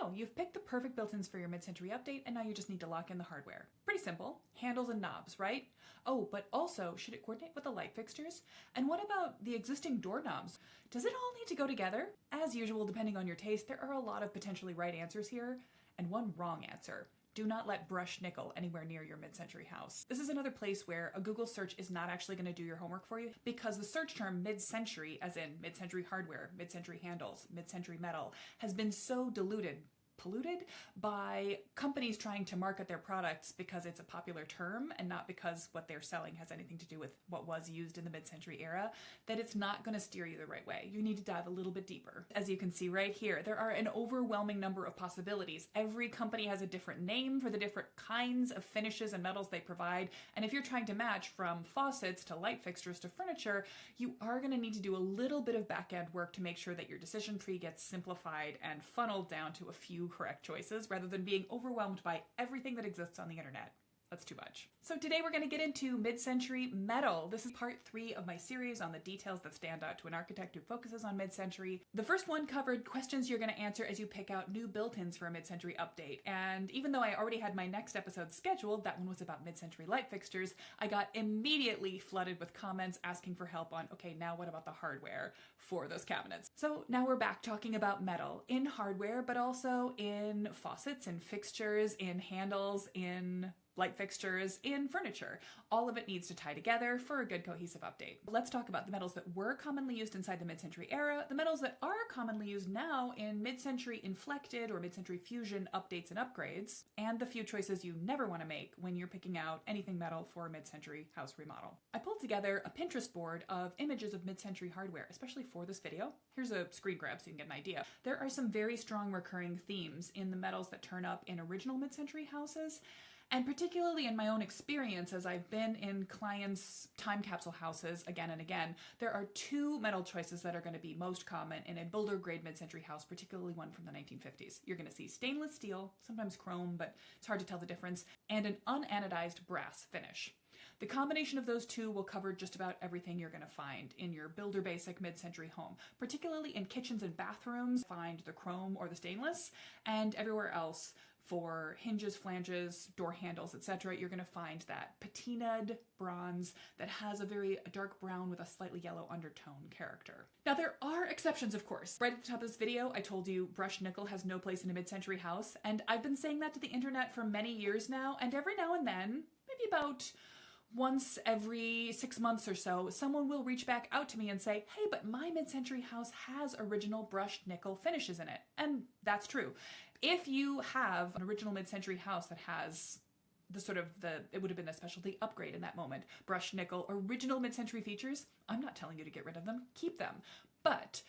go. You've picked the perfect built-ins for your mid-century update, and now you just need to lock in the hardware. Pretty simple. Handles and knobs, right? Oh, but also, should it coordinate with the light fixtures? And what about the existing doorknobs? Does it all need to go together? As usual, depending on your taste, there are a lot of potentially right answers here, and one wrong answer. Do not let brushed nickel anywhere near your mid-century house. This is another place where a Google search is not actually going to do your homework for you, because the search term mid-century, as in mid-century hardware, mid-century handles, mid-century metal, has been so polluted by companies trying to market their products because it's a popular term and not because what they're selling has anything to do with what was used in the mid-century era, that it's not going to steer you the right way. You need to dive a little bit deeper. As you can see right here, there are an overwhelming number of possibilities. Every company has a different name for the different kinds of finishes and metals they provide, and if you're trying to match from faucets to light fixtures to furniture, you are going to need to do a little bit of back-end work to make sure that your decision tree gets simplified and funneled down to a few correct choices rather than being overwhelmed by everything that exists on the internet. That's too much. So today we're going to get into mid-century metal. This is part 3 of my series on the details that stand out to an architect who focuses on mid-century. The first one covered questions you're going to answer as you pick out new built-ins for a mid-century update. And even though I already had my next episode scheduled, that one was about mid-century light fixtures, I got immediately flooded with comments asking for help on, okay, now what about the hardware for those cabinets? So now we're back talking about metal in hardware, but also in faucets, in fixtures, in handles, in light fixtures, in furniture. All of it needs to tie together for a good cohesive update. Let's talk about the metals that were commonly used inside the mid-century era, the metals that are commonly used now in mid-century inflected or mid-century fusion updates and upgrades, and the few choices you never want to make when you're picking out anything metal for a mid-century house remodel. I pulled together a Pinterest board of images of mid-century hardware, especially for this video. Here's a screen grab so you can get an idea. There are some very strong recurring themes in the metals that turn up in original mid-century houses, and particularly in my own experience as I've been in clients' time capsule houses again and again, there are 2 metal choices that are going to be most common in a builder grade mid-century house, particularly one from the 1950s. You're going to see stainless steel, sometimes chrome, but it's hard to tell the difference, and an unanodized brass finish. The combination of those 2 will cover just about everything you're going to find in your builder basic mid-century home, particularly in kitchens and bathrooms. Find the chrome or the stainless, and everywhere else for hinges, flanges, door handles, etc. You're going to find that patinaed bronze that has a very dark brown with a slightly yellow undertone character. Now there are exceptions, of course. Right at the top of this video, I told you brushed nickel has no place in a mid-century house, and I've been saying that to the internet for many years now, and every now and then, maybe about once every 6 months or so, someone will reach back out to me and say, hey, but my mid-century house has original brushed nickel finishes in it. And that's true. If you have an original mid-century house that has it would have been a specialty upgrade in that moment, brushed nickel, original mid-century features, I'm not telling you to get rid of them, keep them. But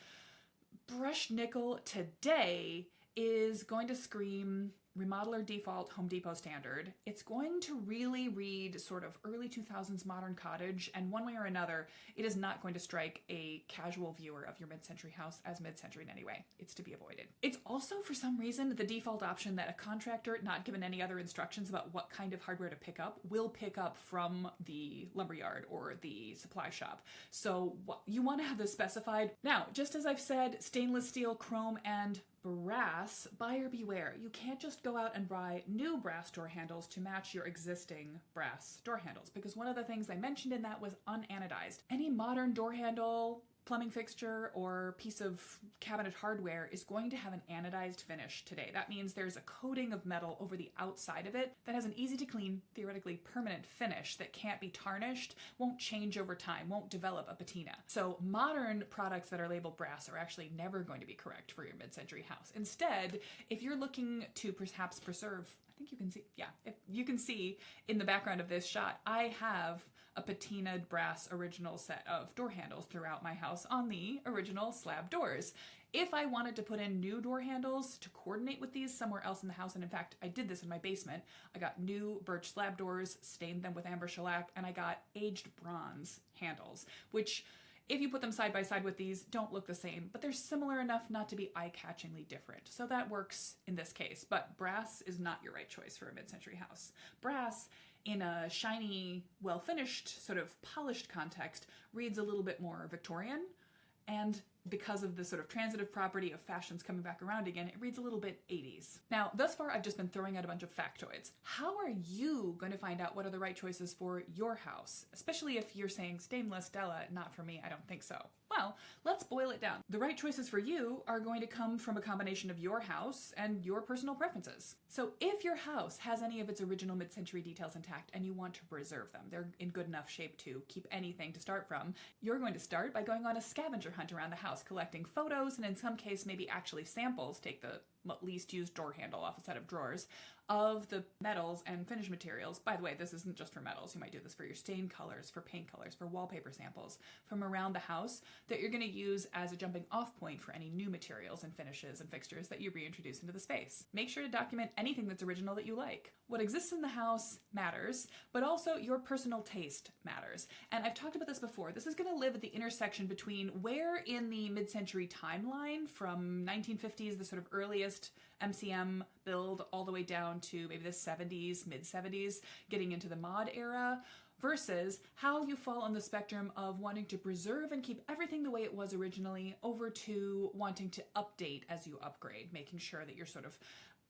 brushed nickel today is going to scream remodeler default Home Depot standard. It's going to really read sort of early 2000s modern cottage, and one way or another, it is not going to strike a casual viewer of your mid-century house as mid-century in any way. It's to be avoided. It's also, for some reason, the default option that a contractor, not given any other instructions about what kind of hardware to pick up, will pick up from the lumberyard or the supply shop. So you want to have this specified. Now, just as I've said, stainless steel, chrome, and brass, buyer beware. You can't just go out and buy new brass door handles to match your existing brass door handles, because one of the things I mentioned in that was unanodized. Any modern door handle, plumbing fixture, or piece of cabinet hardware is going to have an anodized finish today. That means there's a coating of metal over the outside of it that has an easy to clean, theoretically permanent finish that can't be tarnished, won't change over time, won't develop a patina. So modern products that are labeled brass are actually never going to be correct for your mid-century house. Instead, if you're looking to perhaps preserve, I think you can see, yeah, if you can see in the background of this shot, I have a patinaed brass original set of door handles throughout my house on the original slab doors. If I wanted to put in new door handles to coordinate with these somewhere else in the house, and in fact, I did this in my basement, I got new birch slab doors, stained them with amber shellac, and I got aged bronze handles, which, if you put them side by side with these, don't look the same, but they're similar enough not to be eye-catchingly different. So that works in this case, but brass is not your right choice for a mid-century house. Brass, in a shiny, well-finished, sort of polished context, reads a little bit more Victorian, and because of the sort of transitive property of fashions coming back around again, it reads a little bit 80s. Now, thus far, I've just been throwing out a bunch of factoids. How are you going to find out what are the right choices for your house? Especially if you're saying stainless, Stella, not for me, I don't think so. Well, let's boil it down. The right choices for you are going to come from a combination of your house and your personal preferences. So if your house has any of its original mid-century details intact and you want to preserve them, they're in good enough shape to keep anything to start from, you're going to start by going on a scavenger hunt around the house, collecting photos and in some case maybe actually samples, take the least used door handle off a set of drawers, of the metals and finish materials. By the way, this isn't just for metals. You might do this for your stain colors, for paint colors, for wallpaper samples from around the house that you're going to use as a jumping off point for any new materials and finishes and fixtures that you reintroduce into the space. Make sure to document anything that's original that you like. What exists in the house matters, but also your personal taste matters. And I've talked about this before. This is going to live at the intersection between where in the mid-century timeline from 1950s, the sort of earliest MCM build, all the way down to maybe the 70s, mid-70s, getting into the mod era, versus how you fall on the spectrum of wanting to preserve and keep everything the way it was originally over to wanting to update as you upgrade, making sure that you're sort of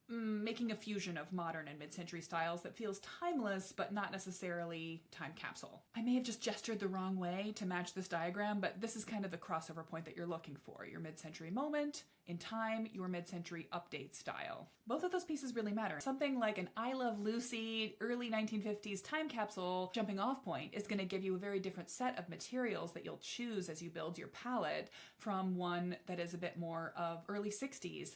making a fusion of modern and mid-century styles that feels timeless, but not necessarily time capsule. I may have just gestured the wrong way to match this diagram, but this is kind of the crossover point that you're looking for. Your mid-century moment in time, your mid-century update style. Both of those pieces really matter. Something like an I Love Lucy early 1950s time capsule jumping off point is going to give you a very different set of materials that you'll choose as you build your palette from one that is a bit more of early 60s,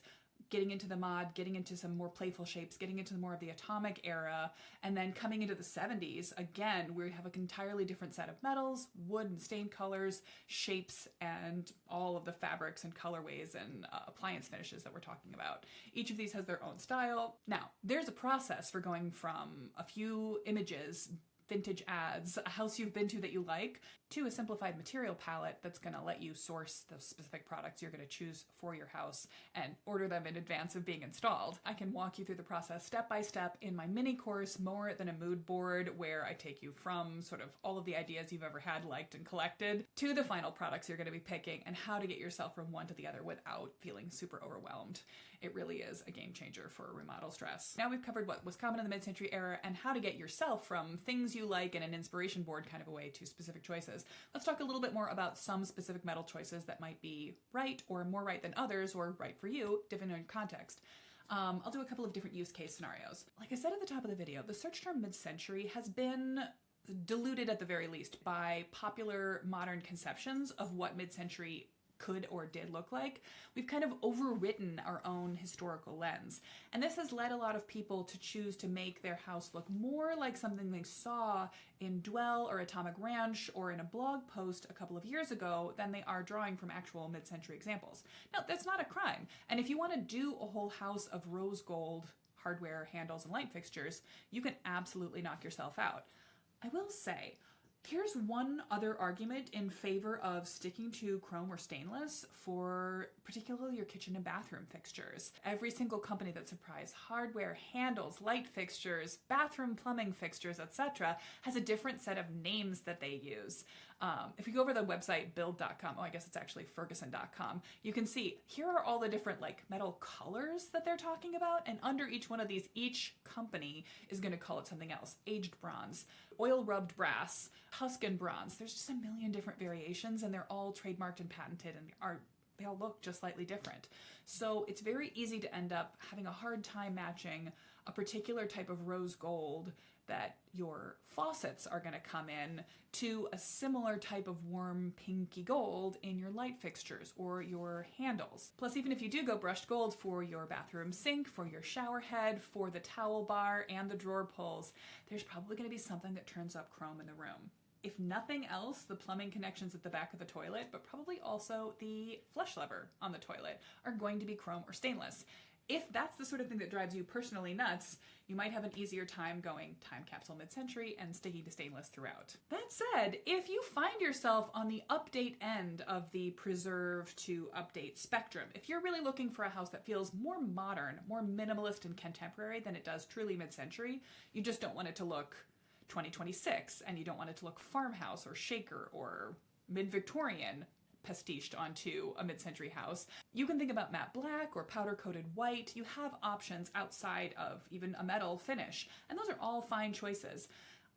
getting into the mod, getting into some more playful shapes, getting into more of the atomic era, and then coming into the 70s, again, we have an entirely different set of metals, wood and stain colors, shapes, and all of the fabrics and colorways and appliance finishes that we're talking about. Each of these has their own style. Now, there's a process for going from a few images, vintage ads, a house you've been to that you like, to a simplified material palette that's going to let you source the specific products you're going to choose for your house and order them in advance of being installed. I can walk you through the process step by step in my mini course, More Than a Mood Board, where I take you from sort of all of the ideas you've ever had, liked, and collected to the final products you're going to be picking and how to get yourself from one to the other without feeling super overwhelmed. It really is a game changer for remodel stress. Now we've covered what was common in the mid-century era and how to get yourself from things you like in an inspiration board kind of a way to specific choices. Let's talk a little bit more about some specific metal choices that might be right or more right than others or right for you, depending on your context. I'll do a couple of different use case scenarios. Like I said at the top of the video, the search term mid-century has been diluted at the very least by popular modern conceptions of what mid-century could or did look like. We've kind of overwritten our own historical lens. And this has led a lot of people to choose to make their house look more like something they saw in Dwell or Atomic Ranch or in a blog post a couple of years ago than they are drawing from actual mid-century examples. Now, that's not a crime. And if you want to do a whole house of rose gold hardware, handles, and light fixtures, you can absolutely knock yourself out. I will say, here's one other argument in favor of sticking to chrome or stainless for particularly your kitchen and bathroom fixtures. Every single company that supplies hardware, handles, light fixtures, bathroom plumbing fixtures, etc. has a different set of names that they use. If you go over the website build.com, I guess it's actually ferguson.com, you can see here are all the different like metal colors that they're talking about, and under each one of these, each company is going to call it something else. Aged bronze, oil rubbed brass, Tuscan bronze. There's just a million different variations, and they're all trademarked and patented, and they all look just slightly different. So it's very easy to end up having a hard time matching a particular type of rose gold that your faucets are going to come in to a similar type of warm pinky gold in your light fixtures or your handles. Plus, even if you do go brushed gold for your bathroom sink, for your shower head, for the towel bar, and the drawer pulls, there's probably going to be something that turns up chrome in the room. If nothing else, the plumbing connections at the back of the toilet, but probably also the flush lever on the toilet, are going to be chrome or stainless. If that's the sort of thing that drives you personally nuts, you might have an easier time going time capsule mid-century and sticking to stainless throughout. That said, if you find yourself on the update end of the preserve to update spectrum, if you're really looking for a house that feels more modern, more minimalist and contemporary than it does truly mid-century, you just don't want it to look 2026 and you don't want it to look farmhouse or shaker or mid-Victorian, pastiched onto a mid-century house. You can think about matte black or powder-coated white. You have options outside of even a metal finish, and those are all fine choices.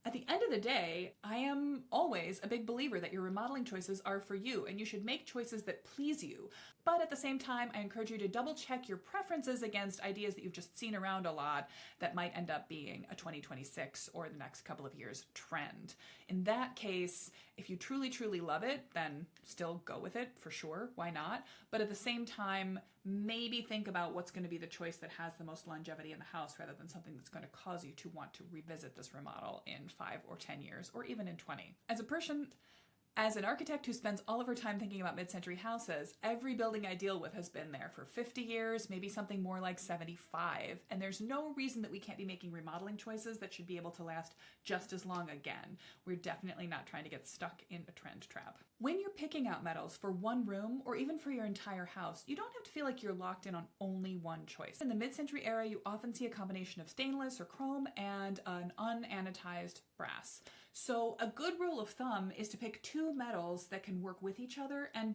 At the end of the day, I am always a big believer that your remodeling choices are for you, and you should make choices that please you. But at the same time, I encourage you to double check your preferences against ideas that you've just seen around a lot that might end up being a 2026 or the next couple of years trend. In that case, if you truly, truly love it, then still go with it for sure. Why not? But at the same time, maybe think about what's going to be the choice that has the most longevity in the house rather than something that's going to cause you to want to revisit this remodel in 5 or 10 years or even in 20. As an architect who spends all of her time thinking about mid-century houses, every building I deal with has been there for 50 years, maybe something more like 75, and there's no reason that we can't be making remodeling choices that should be able to last just as long again. We're definitely not trying to get stuck in a trend trap. When you're picking out metals for one room or even for your entire house, you don't have to feel like you're locked in on only one choice. In the mid-century era, you often see a combination of stainless or chrome and an unanodized brass. So a good rule of thumb is to pick 2 metals that can work with each other and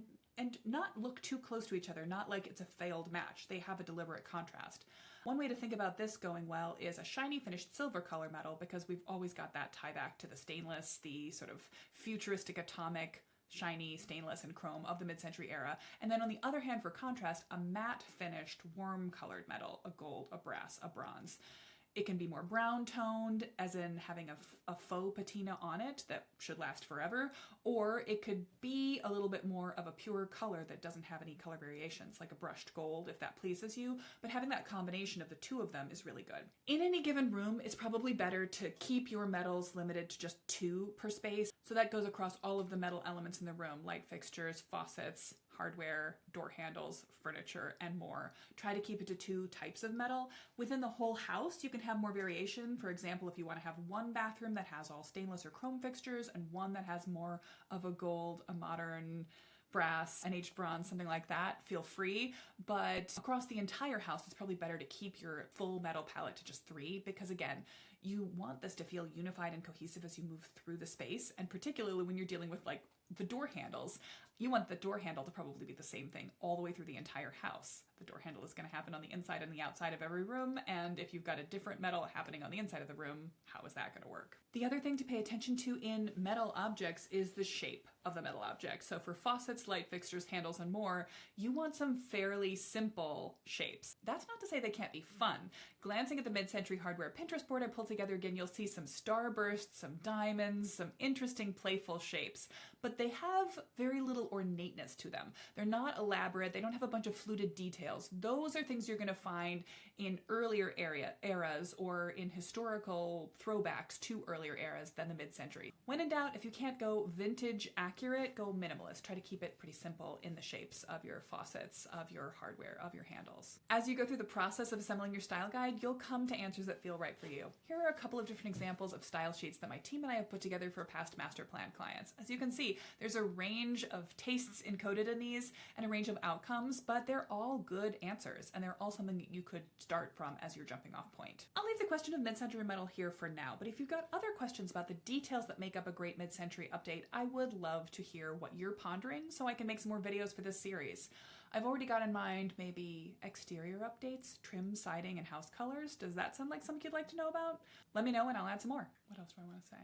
not look too close to each other, not like it's a failed match. They have a deliberate contrast. One way to think about this going well is a shiny finished silver color metal, because we've always got that tie back to the stainless, the sort of futuristic atomic shiny stainless and chrome of the mid-century era. And then on the other hand, for contrast, a matte finished warm colored metal, a gold, a brass, a bronze. It can be more brown toned, as in having a faux patina on it that should last forever, or it could be a little bit more of a pure color that doesn't have any color variations, like a brushed gold if that pleases you, but having that combination of the 2 of them is really good. In any given room, it's probably better to keep your metals limited to just 2 per space, so that goes across all of the metal elements in the room, light fixtures, faucets, hardware, door handles, furniture, and more. Try to keep it to 2 types of metal. Within the whole house, you can have more variation. For example, if you want to have one bathroom that has all stainless or chrome fixtures and one that has more of a gold, a modern brass, an aged bronze, something like that, feel free. But across the entire house, it's probably better to keep your full metal palette to just 3, because again, you want this to feel unified and cohesive as you move through the space, and particularly when you're dealing with like the door handles, you want the door handle to probably be the same thing all the way through the entire house. The door handle is going to happen on the inside and the outside of every room, and if you've got a different metal happening on the inside of the room, how is that going to work? The other thing to pay attention to in metal objects is the shape of the metal object. So for faucets, light fixtures, handles, and more, you want some fairly simple shapes. That's not to say they can't be fun. Glancing at the mid-century hardware Pinterest board I pulled together again, you'll see some starbursts, some diamonds, some interesting playful shapes, but they have very little ornateness to them. They're not elaborate, they don't have a bunch of fluted details. Those are things you're going to find in earlier eras or in historical throwbacks to earlier eras than the mid-century. When in doubt, if you can't go vintage accurate, go minimalist. Try to keep it pretty simple in the shapes of your faucets, of your hardware, of your handles. As you go through the process of assembling your style guide, you'll come to answers that feel right for you. Here are a couple of different examples of style sheets that my team and I have put together for past master plan clients. As you can see, there's a range of tastes encoded in these and a range of outcomes, but they're all good answers, and they're all something that you could start from as your jumping off point. I'll leave the question of mid-century metal here for now, but if you've got other questions about the details that make up a great mid-century update, I would love to hear what you're pondering so I can make some more videos for this series. I've already got in mind maybe exterior updates, trim, siding, and house colors. Does that sound like something you'd like to know about? Let me know and I'll add some more. What else do I want to say?